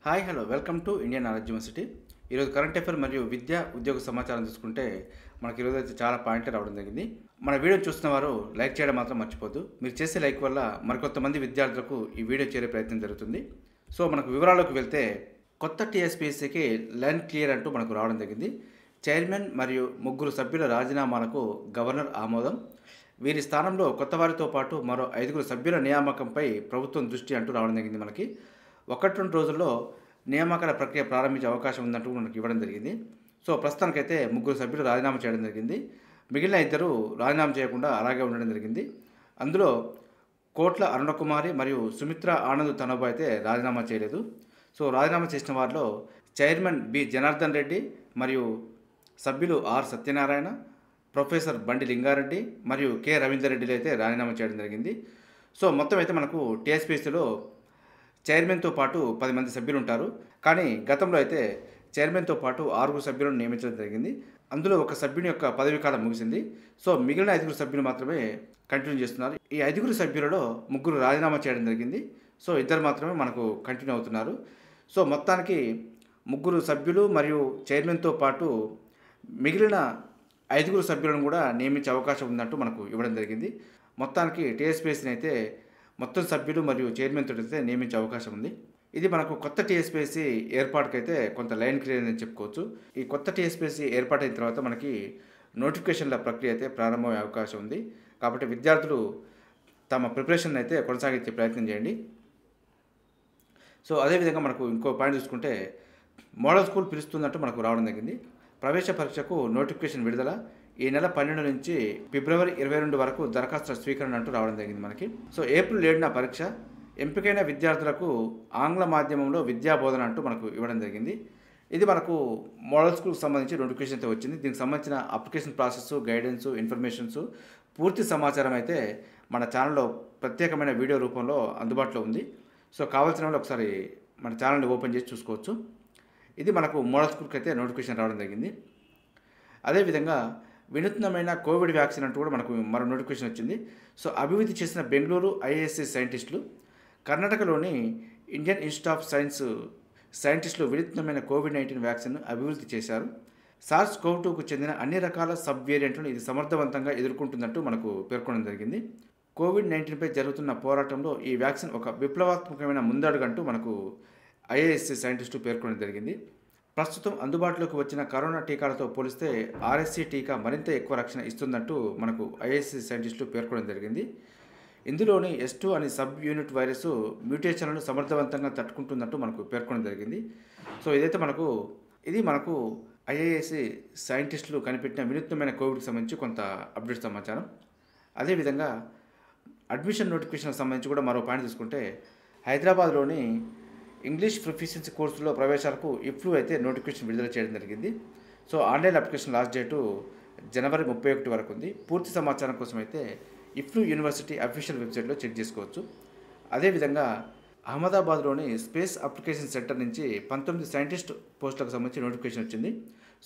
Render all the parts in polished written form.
Hi hello welcome to Indian knowledge university. ఈరోజు current affair మరియు విద్యా ఉద్యోగ సమాచారం చూసుకుంటే మనకి ఈరోజు అయితే చాలా పాయింట్లు రావడం జరిగింది. మన వీడియో చూస్తున్న వారు లైక్ చేయడం మాత్రం మర్చిపోద్దు. మీరు చేసే లైక్ వల్ల మరికొంతమంది విద్యార్థులకు ఈ వీడియో చేరే ప్రయత్నం జరుగుతుంది. సో మనకు వివరాల్లోకి వెళ్తే కొత్త టీఎస్పీఎస్సీకి లైన్ క్లియర్ అంటూ మనకు రావడం జరిగింది. చైర్మన్ మరియు ముగ్గురు సభ్యుల రాజీనామాలకు గవర్నర్ ఆమోదం. వీరి స్థానంలో కొత్త వారితో పాటు మరో 5 సభ్యుల నియామకంపై ప్రభుత్వం దృష్టి అంటూ రావడం జరిగింది. మనకి 1-2 రోజుల్లో నియామకాల ప్రక్రియ ప్రారంభించే అవకాశం ఉందంటూ మనకి ఇవ్వడం జరిగింది. సో ప్రస్తుతానికైతే 3 సభ్యులు రాజీనామా చేయడం జరిగింది. మిగిలిన 2 రాజీనామా చేయకుండా అలాగే ఉండడం జరిగింది. అందులో కోట్ల అరుణకుమారి మరియు సుమిత్ర ఆనంద్ తనోబా అయితే రాజీనామా చేయలేదు. సో రాజీనామా చేసిన వారిలో చైర్మన్ బి జనార్దన్ రెడ్డి మరియు సభ్యులు ఆర్ సత్యనారాయణ, ప్రొఫెసర్ బండి లింగారెడ్డి మరియు కె రవీందర్ రెడ్డిలు అయితే రాజీనామా చేయడం జరిగింది. సో మొత్తం అయితే మనకు టీఎస్పీఎస్సీలో చైర్మన్తో పాటు 10 మంది సభ్యులు ఉంటారు. కానీ గతంలో అయితే చైర్మన్తో పాటు 6 సభ్యులను నియమించడం జరిగింది. అందులో ఒక సభ్యుని యొక్క పదవీ కాలం ముగిసింది. సో మిగిలిన 5 సభ్యులు మాత్రమే కంటిన్యూ చేస్తున్నారు. ఈ 5 సభ్యులలో 3 రాజీనామా చేయడం జరిగింది. సో 2 మాత్రమే మనకు కంటిన్యూ అవుతున్నారు. సో మొత్తానికి 3 సభ్యులు మరియు చైర్మన్తో పాటు మిగిలిన 5 సభ్యులను కూడా నియమించే అవకాశం ఉందంటూ మనకు ఇవ్వడం జరిగింది. మొత్తానికి టీఎస్పీఎస్సీని అయితే మొత్తం సభ్యులు మరియు చైర్మన్ తోటి అయితే నియమించే అవకాశం ఉంది. ఇది మనకు కొత్త టీఎస్పీఎస్సీ ఏర్పాటుకైతే కొంత లైన్ క్లియర్ అని చెప్పుకోవచ్చు. ఈ కొత్త టీఎస్పీఎస్సీ ఏర్పాటైన తర్వాత మనకి నోటిఫికేషన్ల ప్రక్రియ అయితే ప్రారంభమయ్యే అవకాశం ఉంది. కాబట్టి విద్యార్థులు తమ ప్రిపరేషన్ అయితే కొనసాగించే ప్రయత్నం చేయండి. సో అదేవిధంగా మనకు ఇంకో పాయింట్ చూసుకుంటే మోడల్ స్కూల్ పిలుస్తుందంటూ మనకు రావడం జరిగింది. ప్రవేశ పరీక్షకు నోటిఫికేషన్ విడుదల ఈ నెల 12 నుంచి ఫిబ్రవరి 22 వరకు దరఖాస్తుల స్వీకరణ అంటూ రావడం జరిగింది మనకి. సో ఏప్రిల్ 7న పరీక్ష. ఎంపికైన విద్యార్థులకు ఆంగ్ల మాధ్యమంలో విద్యా బోధన అంటూ మనకు ఇవ్వడం జరిగింది. ఇది మనకు మోడల్ స్కూల్కి సంబంధించి నోటిఫికేషన్ అయితే వచ్చింది. దీనికి సంబంధించిన అప్లికేషన్ ప్రాసెస్, గైడెన్స్, ఇన్ఫర్మేషన్స్, పూర్తి సమాచారం అయితే మన ఛానల్లో ప్రత్యేకమైన వీడియో రూపంలో అందుబాటులో ఉంది. సో కావాల్సిన వాళ్ళు ఒకసారి మన ఛానల్ని ఓపెన్ చేసి చూసుకోవచ్చు. ఇది మనకు మోడల్ స్కూల్కి అయితే నోటిఫికేషన్ రావడం జరిగింది. అదేవిధంగా వినూత్నమైన కోవిడ్ వ్యాక్సిన్ అంటూ కూడా మనకు మరో నోటిఫికేషన్ వచ్చింది. సో అభివృద్ధి చేసిన బెంగళూరు ఐఏఎస్సి సైంటిస్టులు కర్ణాటకలోని ఇండియన్ ఇన్స్టిట్యూట్ ఆఫ్ సైన్స్ సైంటిస్టులు వినూత్నమైన కోవిడ్-19 వ్యాక్సిన్ అభివృద్ధి చేశారు. SARS-CoV-2కు చెందిన అన్ని రకాల సబ్ వేరియంట్లను ఇది సమర్థవంతంగా ఎదుర్కొంటుందంటూ మనకు పేర్కొనడం జరిగింది. కోవిడ్-19పై జరుగుతున్న పోరాటంలో ఈ వ్యాక్సిన్ ఒక విప్లవాత్మకమైన ముందడుగంటూ మనకు ఐఏఎస్సి సైంటిస్టు పేర్కొనడం జరిగింది. ప్రస్తుతం అందుబాటులోకి వచ్చిన కరోనా టీకాలతో పోలిస్తే RSV టీకా మరింత ఎక్కువ రక్షణ ఇస్తుందంటూ మనకు ఐఏఎస్సి సైంటిస్టులు పేర్కొనడం జరిగింది. ఇందులోని S2 అనే సబ్ యూనిట్ వైరస్ మ్యూటేషన్లను సమర్థవంతంగా తట్టుకుంటుందంటూ మనకు పేర్కొనడం జరిగింది. సో ఇది మనకు ఐఏఎస్సి సైంటిస్టులు కనిపెట్టిన వినూత్నమైన కోవిడ్కి సంబంధించి కొంత అప్డేట్ సమాచారం. అదేవిధంగా అడ్మిషన్ నోటిఫికేషన్కి సంబంధించి కూడా మరో పాయింట్ తీసుకుంటే హైదరాబాద్లోని ఇంగ్లీష్ ప్రొఫిషియన్సీ కోర్సులో ప్రవేశాలకు ఇఫ్లు అయితే నోటిఫికేషన్ విడుదల చేయడం జరిగింది. So online application last date జనవరి 31 వరకు ఉంది. పూర్తి సమాచారం కోసం అయితే ఇఫ్లు యూనివర్సిటీ అఫీషియల్ వెబ్సైట్లో చెక్ చేసుకోవచ్చు. అదేవిధంగా అహ్మదాబాద్లోని స్పేస్ అప్లికేషన్ సెంటర్ నుంచి 19 సైంటిస్ట్ పోస్టులకు సంబంధించి నోటిఫికేషన్ వచ్చింది.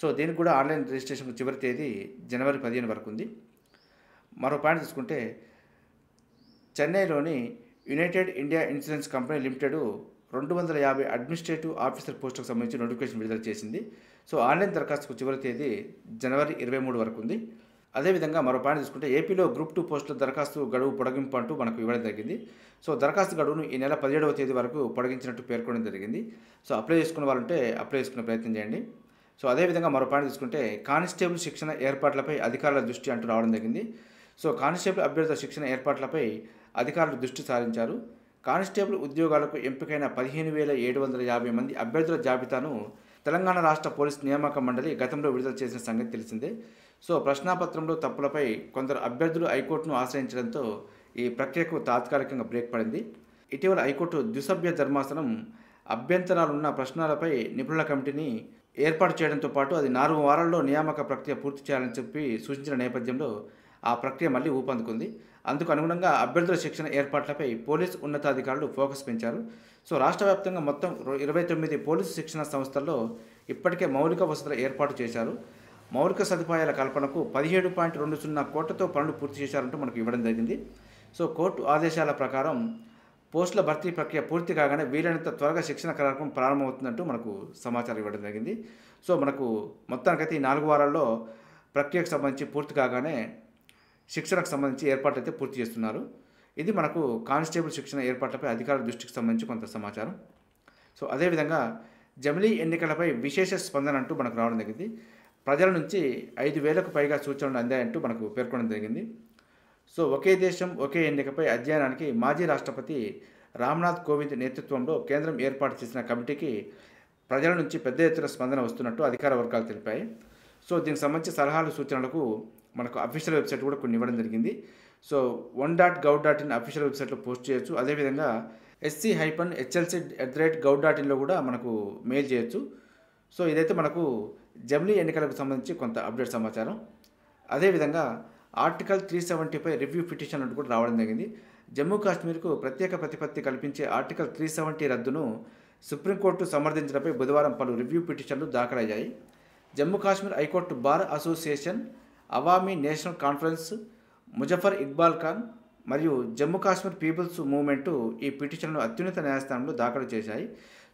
సో దీనికి కూడా ఆన్లైన్ రిజిస్ట్రేషన్ చివరి తేదీ జనవరి 15 వరకు ఉంది. మరో పాయింట్ తీసుకుంటే చెన్నైలోని United India insurance company limited 250 administrative officer పోస్టులకు సంబంధించి నోటిఫికేషన్ విడుదల చేసింది. సో ఆన్లైన్ దరఖాస్తుకు చివరి తేదీ జనవరి 23 వరకు ఉంది. అదేవిధంగా మరో పాయింట్ తీసుకుంటే ఏపీలో గ్రూప్ 2 పోస్టుల దరఖాస్తు గడువు పొడిగింపు అంటూ మనకు ఇవ్వడం జరిగింది. సో దరఖాస్తు గడువును ఈ నెల 17వ తేదీ వరకు పొడిగించినట్టు పేర్కొనడం జరిగింది. సో అప్లై చేసుకున్న వాళ్ళంటే అప్లై చేసుకునే ప్రయత్నం చేయండి. సో అదేవిధంగా మరో పాయింట్ తీసుకుంటే కానిస్టేబుల్ శిక్షణ ఏర్పాట్లపై అధికారుల దృష్టి అంటూ రావడం జరిగింది. సో కానిస్టేబుల్ అభ్యర్థుల శిక్షణ ఏర్పాట్లపై అధికారులు దృష్టి సారించారు. కానిస్టేబుల్ ఉద్యోగాలకు ఎంపికైన 15,750 మంది అభ్యర్థుల జాబితాను తెలంగాణ రాష్ట్ర పోలీస్ నియామక మండలి గతంలో విడుదల చేసిన సంగతి తెలిసిందే. సో ప్రశ్నాపత్రంలో తప్పులపై కొందరు అభ్యర్థులు హైకోర్టును ఆశ్రయించడంతో ఈ ప్రక్రియకు తాత్కాలికంగా బ్రేక్ పడింది. ఇటీవల హైకోర్టు ద్విసభ్య ధర్మాసనం అభ్యంతరాలున్న ప్రశ్నలపై నిపుణుల కమిటీని ఏర్పాటు చేయడంతో పాటు అది 4 వారాల్లో నియామక ప్రక్రియ పూర్తి చేయాలని చెప్పి సూచించిన నేపథ్యంలో ఆ ప్రక్రియ మళ్ళీ ఊపందుకుంది. అందుకు అనుగుణంగా అభ్యర్థుల శిక్షణ ఏర్పాట్లపై పోలీసు ఉన్నతాధికారులు ఫోకస్ పెంచారు. సో రాష్ట్ర వ్యాప్తంగా మొత్తం 29 పోలీసు శిక్షణ సంస్థల్లో ఇప్పటికే మౌలిక వసతుల ఏర్పాటు చేశారు. మౌలిక సదుపాయాల కల్పనకు 17.20 కోట్లతో పనులు పూర్తి చేశారంటూ మనకు ఇవ్వడం జరిగింది. సో కోర్టు ఆదేశాల ప్రకారం పోస్టుల భర్తీ ప్రక్రియ పూర్తి కాగానే వీలైనంత త్వరగా శిక్షణ కార్యక్రమం ప్రారంభమవుతుందంటూ మనకు సమాచారం ఇవ్వడం జరిగింది. సో మనకు మొత్తానికైతే ఈ 4 వారాల్లో ప్రక్రియకు సంబంధించి పూర్తి కాగానే శిక్షణకు సంబంధించి ఏర్పాట్లు అయితే పూర్తి చేస్తున్నారు. ఇది మనకు కానిస్టేబుల్ శిక్షణ ఏర్పాట్లపై అధికారుల దృష్టికి సంబంధించి కొంత సమాచారం. సో అదేవిధంగా జమిలీ ఎన్నికలపై విశేష స్పందన అంటూ మనకు రావడం జరిగింది. ప్రజల నుంచి 5,000కు పైగా సూచనలు అందాయంటూ మనకు పేర్కొనడం జరిగింది. సో ఒకే దేశం ఒకే ఎన్నికపై అధ్యయనానికి మాజీ రాష్ట్రపతి రామ్నాథ్ కోవింద్ నేతృత్వంలో కేంద్రం ఏర్పాటు చేసిన కమిటీకి ప్రజల నుంచి పెద్ద ఎత్తున స్పందన వస్తున్నట్టు అధికార వర్గాలు తెలిపాయి. సో దీనికి సంబంధించి సలహాలు సూచనలకు మనకు అఫీషియల్ వెబ్సైట్ కూడా కొన్ని ఇవ్వడం జరిగింది. సో 1.gov.in అఫీషియల్ వెబ్సైట్లో పోస్ట్ చేయొచ్చు. అదేవిధంగా sc-hlc@gov.inలో కూడా మనకు మెయిల్ చేయొచ్చు. సో ఇదైతే మనకు జమిలీ ఎన్నికలకు సంబంధించి కొంత అప్డేట్ సమాచారం. అదేవిధంగా ఆర్టికల్ 370పై రివ్యూ పిటిషన్ అంటూ కూడా రావడం జరిగింది. జమ్మూ కాశ్మీర్కు ప్రత్యేక ప్రతిపత్తి కల్పించే ఆర్టికల్ 370 రద్దును సుప్రీంకోర్టు సమర్థించడంపై బుధవారం పలు రివ్యూ పిటిషన్లు దాఖలయ్యాయి. Jammu Kashmir high court bar association, Awami National Conference, Muzaffar Iqbal Khan మరియు జమ్మూ కాశ్మీర్ పీపుల్స్ మూవ్మెంటు ఈ పిటిషన్ను అత్యున్నత న్యాయస్థానంలో దాఖలు చేశాయి.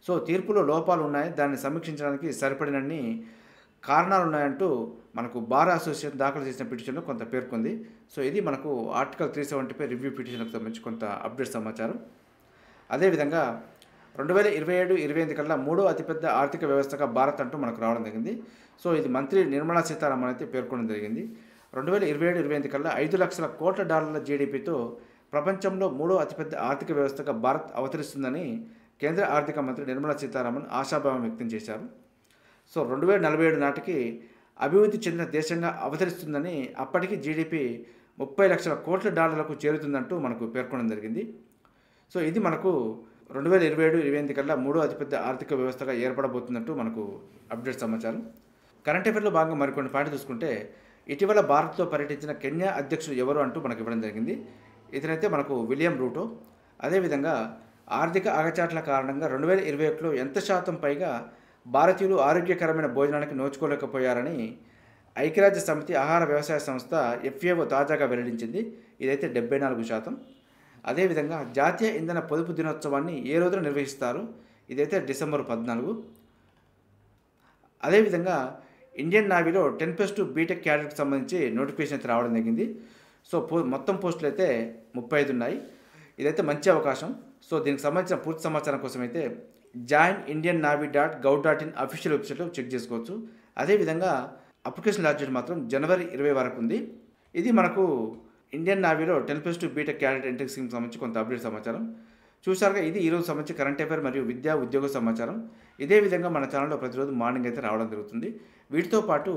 సో తీర్పులో లోపాలు ఉన్నాయి, దాన్ని సమీక్షించడానికి సరిపడినన్ని కారణాలు ఉన్నాయంటూ మనకు బార్ అసోసియేషన్ దాఖలు చేసిన పిటిషన్లో కొంత పేర్కొంది. సో ఇది మనకు ఆర్టికల్ 370పై రివ్యూ పిటిషన్కి సంబంధించి కొంత అప్డేట్ సమాచారం. అదేవిధంగా 2027-28 కల్లా 3వ అతిపెద్ద ఆర్థిక వ్యవస్థగా భారత్ అంటూ మనకు రావడం జరిగింది. సో ఇది మంత్రి నిర్మలా సీతారామన్ అయితే పేర్కొనడం జరిగింది. 2027-28 కల్లా $5 లక్షల కోట్ల జీడీపీతో ప్రపంచంలో 3వ అతిపెద్ద ఆర్థిక వ్యవస్థగా భారత్ అవతరిస్తుందని కేంద్ర ఆర్థిక మంత్రి నిర్మలా సీతారామన్ ఆశాభావం వ్యక్తం చేశారు. సో 2047 నాటికి అభివృద్ధి చెందిన దేశంగా అవతరిస్తుందని, అప్పటికి జీడీపీ $30 లక్షల కోట్ల చేరుతుందంటూ మనకు పేర్కొనడం జరిగింది. సో ఇది మనకు 2027-28 కల్లా 3వ అతిపెద్ద ఆర్థిక వ్యవస్థగా ఏర్పడబోతున్నట్టు మనకు అప్డేట్ సమాచారం. కరెంట్ అఫైర్లో భాగంగా మరికొన్ని పాయింట్లు చూసుకుంటే, ఇటీవల భారత్లో పర్యటించిన కెన్యా అధ్యక్షుడు ఎవరు అంటూ మనకు ఇవ్వడం జరిగింది. ఇతనైతే మనకు విలియం రూటో. అదేవిధంగా ఆర్థిక అగచాట్ల కారణంగా 2021లో ఎంత శాతం పైగా భారతీయులు ఆరోగ్యకరమైన భోజనానికి నోచుకోలేకపోయారని ఐక్యరాజ్య సమితి ఆహార వ్యవసాయ సంస్థ FAO తాజాగా వెల్లడించింది. ఇదైతే 74%. అదేవిధంగా జాతీయ ఇంధన పొదుపు దినోత్సవాన్ని ఏ రోజున నిర్వహిస్తారు? ఇదైతే డిసెంబర్ 14. అదేవిధంగా ఇండియన్ నావీలో 10+2 బీటెక్ క్యాడెట్కి సంబంధించి నోటిఫికేషన్ అయితే రావడం జరిగింది. సో మొత్తం పోస్టులు అయితే 35 ఉన్నాయి. ఇదైతే మంచి అవకాశం. సో దీనికి సంబంధించిన పూర్తి సమాచారం కోసం అయితే joinindiannavy.gov.in అఫీషియల్ వెబ్సైట్లో చెక్ చేసుకోవచ్చు. అదేవిధంగా అప్లికేషన్ లాస్ట్ డేట్ మాత్రం జనవరి 20 వరకు ఉంది. ఇది మనకు ఇండియన్ నావీలో 10+2 బీటెక్ క్యాడెట్ ఎంట్రీ స్కీమ్కి సంబంధించి కొంత అప్డేట్ సమాచారం. చూసారుగా, ఇది ఈరోజు సంబంధించి కరెంట్ అఫైర్ మరియు విద్యా ఉద్యోగ సమాచారం. ఇదే విధంగా మన ఛానల్లో ప్రతిరోజు మార్నింగ్ అయితే రావడం జరుగుతుంది. వీటితో పాటు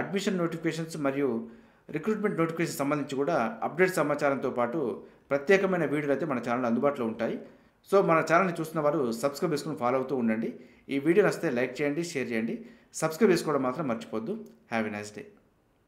అడ్మిషన్ నోటిఫికేషన్స్ మరియు రిక్రూట్మెంట్ నోటిఫికేషన్ సంబంధించి కూడా అప్డేట్ సమాచారంతో పాటు ప్రత్యేకమైన వీడియోలు అయితే మన ఛానల్లో అందుబాటులో ఉంటాయి. సో మన ఛానల్ని చూస్తున్న వారు సబ్స్క్రైబ్ చేసుకుని ఫాలో అవుతూ ఉండండి. ఈ వీడియో నచ్చితే లైక్ చేయండి, షేర్ చేయండి. సబ్స్క్రైబ్ చేసుకోవడం మాత్రం మర్చిపోద్దు. Have a nice day.